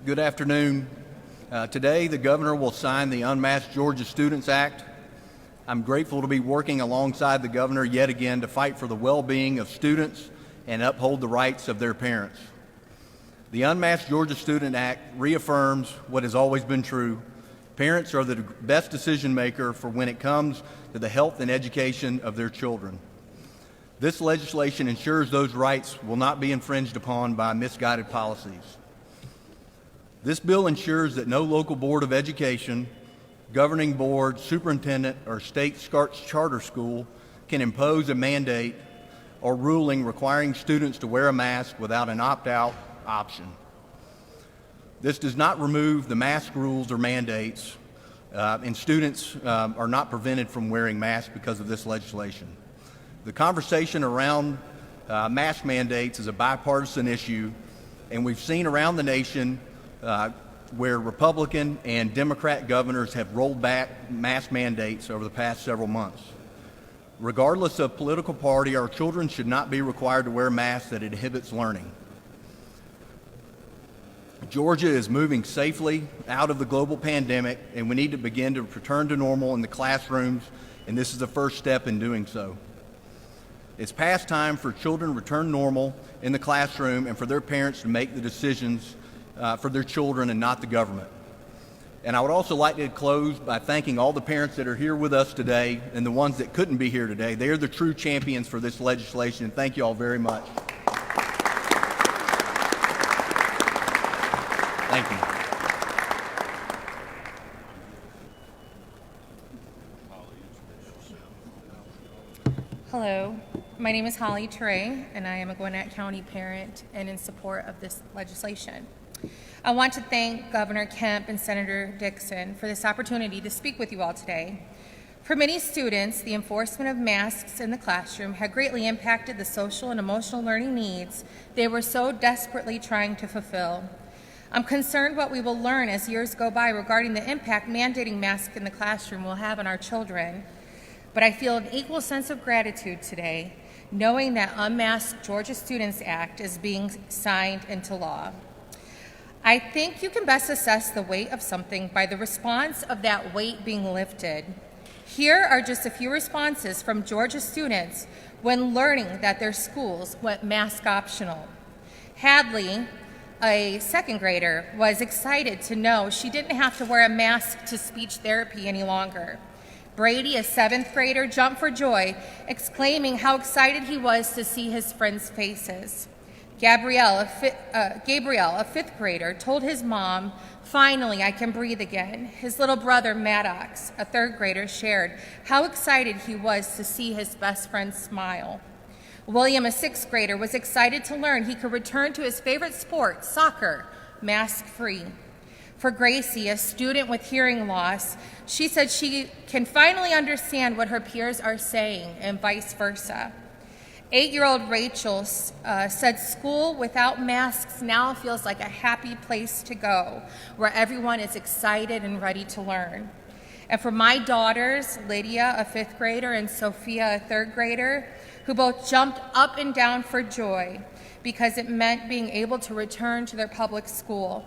Good afternoon. Today, the governor will sign the Unmasked Georgia Students Act. I'm grateful to be working alongside the governor yet again to fight for the well-being of students and uphold the rights of their parents. The Unmasked Georgia Student Act reaffirms what has always been true. Parents are the best decision maker for when it comes to the health and education of their children. This legislation ensures those rights will not be infringed upon by misguided policies. This bill ensures that no local board of education, governing board, superintendent, or state charter school can impose a mandate or ruling requiring students to wear a mask without an opt-out option. This does not remove the mask rules or mandates, and students are not prevented from wearing masks because of this legislation. The conversation around mask mandates is a bipartisan issue, and we've seen around the nation where Republican and Democrat governors have rolled back mask mandates over the past several months. Regardless of political party, our children should not be required to wear masks that inhibits learning. Georgia is moving safely out of the global pandemic, and we need to begin to return to normal in the classrooms, and this is the first step in doing so. It's past time for children to return normal in the classroom and for their parents to make the decisions for their children and not the government. And I would also like to close by thanking all the parents that are here with us today and the ones that couldn't be here today. They are the true champions for this legislation. Thank you all very much. Thank you. Hello, my name is Holly Trey, and I am a Gwinnett County parent and in support of this legislation. I want to thank Governor Kemp and Senator Dixon for this opportunity to speak with you all today. For many students, the enforcement of masks in the classroom had greatly impacted the social and emotional learning needs they were so desperately trying to fulfill. I'm concerned what we will learn as years go by regarding the impact mandating masks in the classroom will have on our children. But I feel an equal sense of gratitude today, knowing that Unmasked Georgia Students Act is being signed into law. I think you can best assess the weight of something by the response of that weight being lifted. Here are just a few responses from Georgia students when learning that their schools went mask optional. Hadley, a second grader, was excited to know she didn't have to wear a mask to speech therapy any longer. Brady, a seventh grader, jumped for joy, exclaiming how excited he was to see his friends' faces. Gabriel, a fifth grader, told his mom, "Finally, I can breathe again." His little brother, Maddox, a third grader, shared how excited he was to see his best friend smile. William, a sixth grader, was excited to learn he could return to his favorite sport, soccer, mask-free. For Gracie, a student with hearing loss, she said she can finally understand what her peers are saying and vice versa. 8-year-old Rachel said school without masks now feels like a happy place to go, where everyone is excited and ready to learn. And for my daughters, Lydia, a fifth grader, and Sophia, a third grader, who both jumped up and down for joy because it meant being able to return to their public school.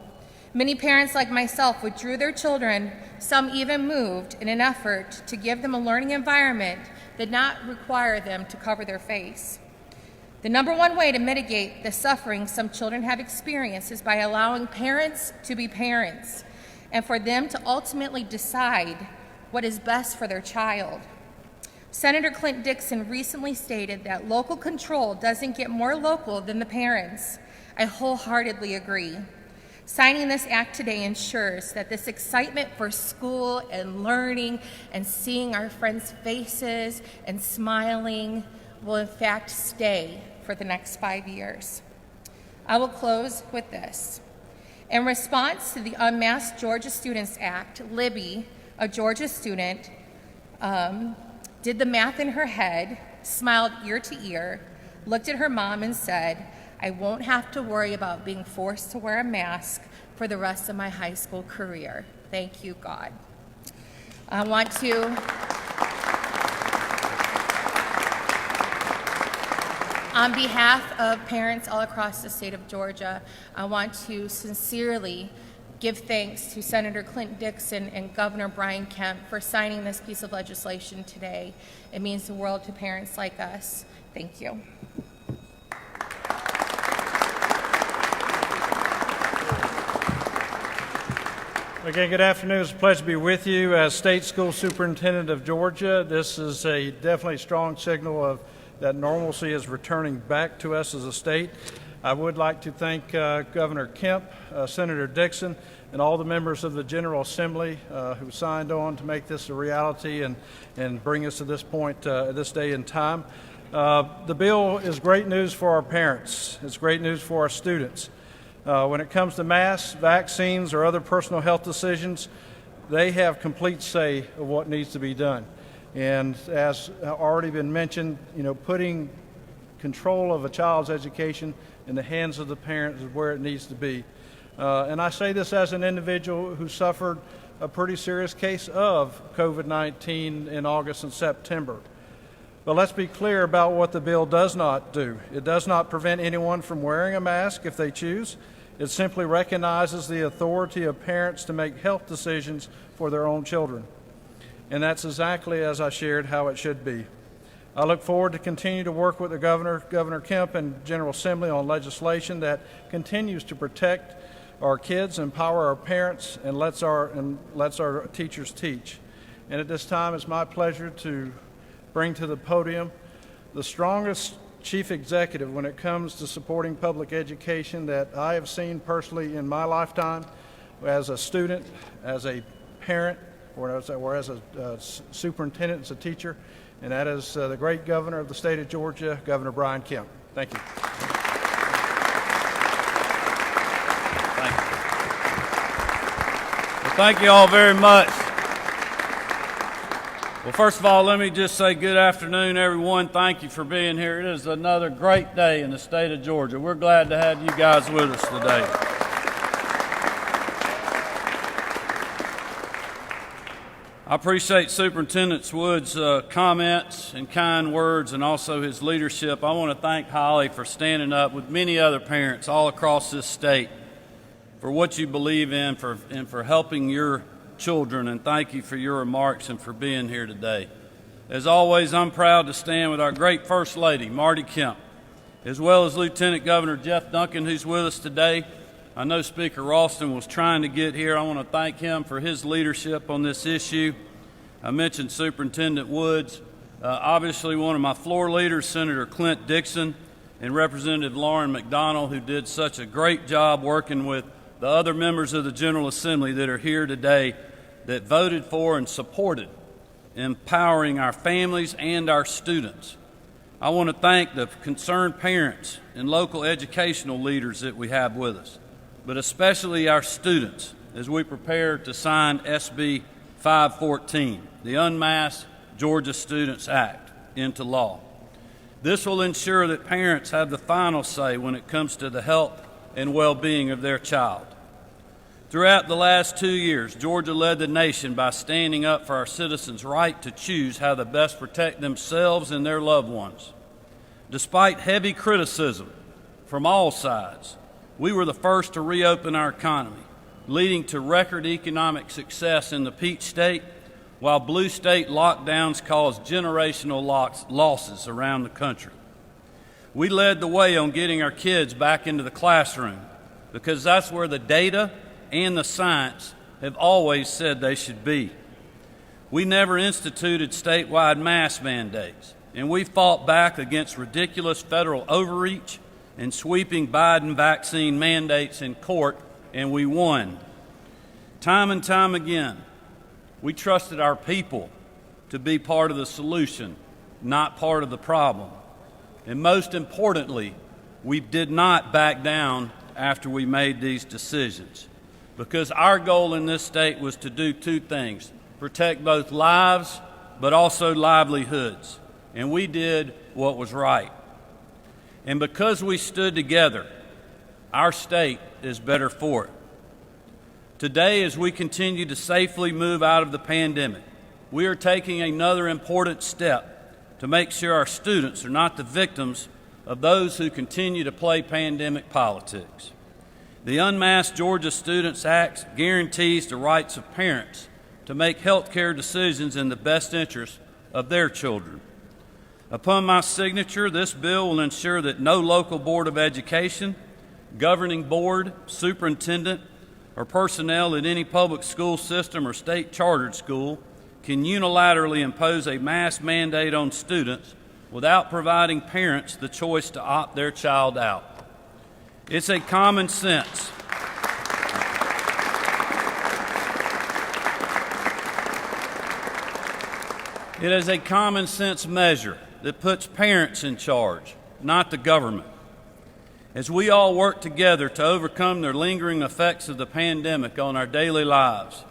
Many parents like myself withdrew their children, some even moved, in an effort to give them a learning environment that did not require them to cover their face. The number one way to mitigate the suffering some children have experienced is by allowing parents to be parents and for them to ultimately decide what is best for their child. Senator Clint Dixon recently stated that local control doesn't get more local than the parents. I wholeheartedly agree. Signing this act today ensures that this excitement for school and learning and seeing our friends' faces and smiling will in fact stay for the next 5 years. I will close with this. In response to the Unmasked Georgia Students Act, Libby, a Georgia student, did the math in her head, smiled ear to ear, looked at her mom and said, "I won't have to worry about being forced to wear a mask for the rest of my high school career. Thank you, God." I want to On behalf of parents all across the state of Georgia, I want to sincerely give thanks to Senator Clint Dixon and Governor Brian Kemp for signing this piece of legislation today. It means the world to parents like us. Thank you. Again, good afternoon. It's a pleasure to be with you as State School Superintendent of Georgia. This is a definitely strong signal of that normalcy is returning back to us as a state. I would like to thank Governor Kemp, Senator Dixon, and all the members of the General Assembly who signed on to make this a reality and bring us to this point, this day in time. The bill is great news for our parents. It's great news for our students. When it comes to masks, vaccines, or other personal health decisions, they have complete say of what needs to be done. And as already been mentioned, putting control of a child's education in the hands of the parents is where it needs to be. And I say this as an individual who suffered a pretty serious case of COVID-19 in August and September. But let's be clear about what the bill does not do. It does not prevent anyone from wearing a mask if they choose. It simply recognizes the authority of parents to make health decisions for their own children. And that's exactly, as I shared, how it should be. I look forward to continue to work with the Governor Kemp and General Assembly on legislation that continues to protect our kids, empower our parents, and lets our teachers teach. And at this time, it's my pleasure to bring to the podium the strongest chief executive when it comes to supporting public education that I have seen personally in my lifetime as a student, as a parent, or as a superintendent, as a teacher, and that is the great governor of the state of Georgia, Governor Brian Kemp. Thank you. Well, thank you all very much. Well, first of all, let me just say good afternoon, everyone. Thank you for being here. It is another great day in the state of Georgia. We're glad to have you guys with us today. I appreciate Superintendent Wood's comments and kind words and also his leadership. I want to thank Holly for standing up with many other parents all across this state for what you believe in and for helping your children, and thank you for your remarks and for being here today. As always, I'm proud to stand with our great First Lady, Marty Kemp, as well as Lieutenant Governor Jeff Duncan, who's with us today. I know Speaker Ralston was trying to get here. I want to thank him for his leadership on this issue. I mentioned Superintendent Woods. Obviously, one of my floor leaders, Senator Clint Dixon, and Representative Lauren McDonald, who did such a great job working with the other members of the General Assembly that are here today that voted for and supported empowering our families and our students. I want to thank the concerned parents and local educational leaders that we have with us, but especially our students as we prepare to sign SB 514, the Unmask Georgia Students Act, into law. This will ensure that parents have the final say when it comes to the health and well-being of their child. Throughout the last 2 years, Georgia led the nation by standing up for our citizens' right to choose how to best protect themselves and their loved ones. Despite heavy criticism from all sides, we were the first to reopen our economy, leading to record economic success in the Peach State, while blue state lockdowns caused generational losses around the country. We led the way on getting our kids back into the classroom because that's where the data and the science have always said they should be. We never instituted statewide mask mandates, and we fought back against ridiculous federal overreach and sweeping Biden vaccine mandates in court, and we won. Time and time again, we trusted our people to be part of the solution, not part of the problem. And most importantly, we did not back down after we made these decisions, because our goal in this state was to do two things: protect both lives but also livelihoods. And we did what was right. And because we stood together, our state is better for it. Today, as we continue to safely move out of the pandemic, we are taking another important step to make sure our students are not the victims of those who continue to play pandemic politics. The Unmask Georgia Students Act guarantees the rights of parents to make health care decisions in the best interest of their children. Upon my signature, this bill will ensure that no local board of education, governing board, superintendent, or personnel at any public school system or state chartered school can unilaterally impose a mask mandate on students without providing parents the choice to opt their child out. It's a common sense. It is a common sense measure that puts parents in charge, not the government. As we all work together to overcome the lingering effects of the pandemic on our daily lives,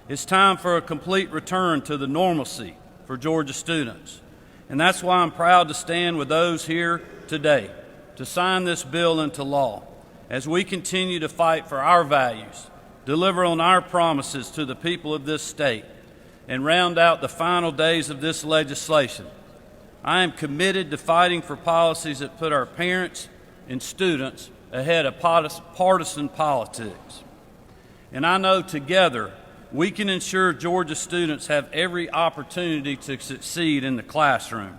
it's time for a complete return to the normalcy for Georgia students. And that's why I'm proud to stand with those here today to sign this bill into law as we continue to fight for our values, deliver on our promises to the people of this state, and round out the final days of this legislation. I am committed to fighting for policies that put our parents and students ahead of partisan politics. And I know together we can ensure Georgia students have every opportunity to succeed in the classroom.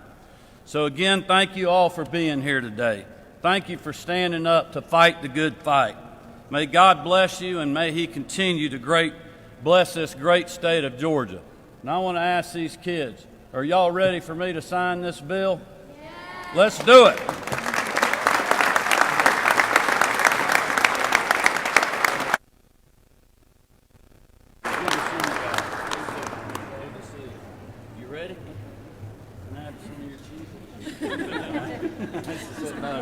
So again, thank you all for being here today. Thank you for standing up to fight the good fight. May God bless you, and may He continue to bless this great state of Georgia. And I want to ask these kids, are y'all ready for me to sign this bill? Yeah. Let's do it. You ready? Can I have some of your cheese? No.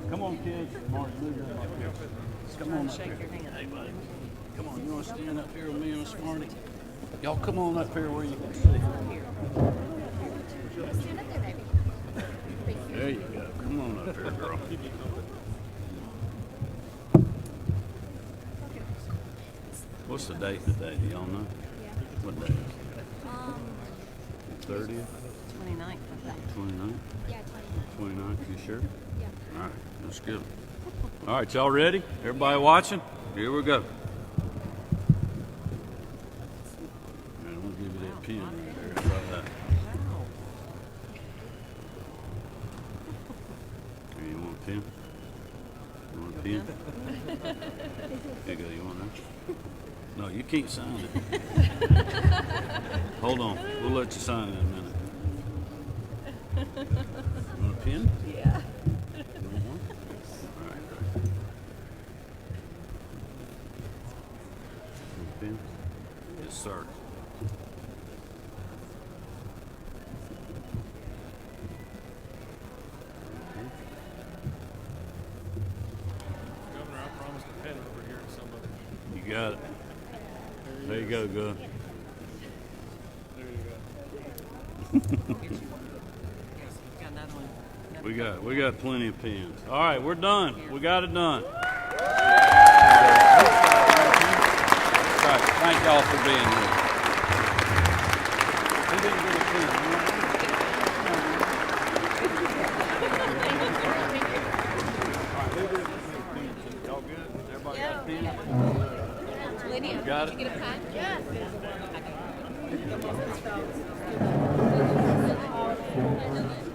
Come on, kids. Mark, move your up here. Come on up here. Hey, buddy. Come on, you want to stand up here with me and Smarty? Y'all come on up here where you can see. There you go. Come on up here, girl. What's the date today? Do y'all know? Yeah. What day is it? 30th? 29th. 29th? Yeah, 29th, you sure? Yeah. All right, that's good. All right, y'all ready? Everybody watching? Here we go. I'm going to give you that pen right there. How about that? Here, you want a pen? You want a pen? Here you go, you want that? No, you can't sign it. Hold on, we'll let you sign it in a minute. You want a pen? Yeah. You want one? All right, great. Want a pen? Yes, sir. Governor, I promised a pen over here to somebody. You got it. There you go, good. There you go. We got plenty of pens. All right, we're done. We got it done. All right, thank y'all for being here. Who didn't get a pen? All right, who didn't get a pen? Y'all good? Everybody got a pen? Lydia, Got did it? you get a pen? Yes. All right.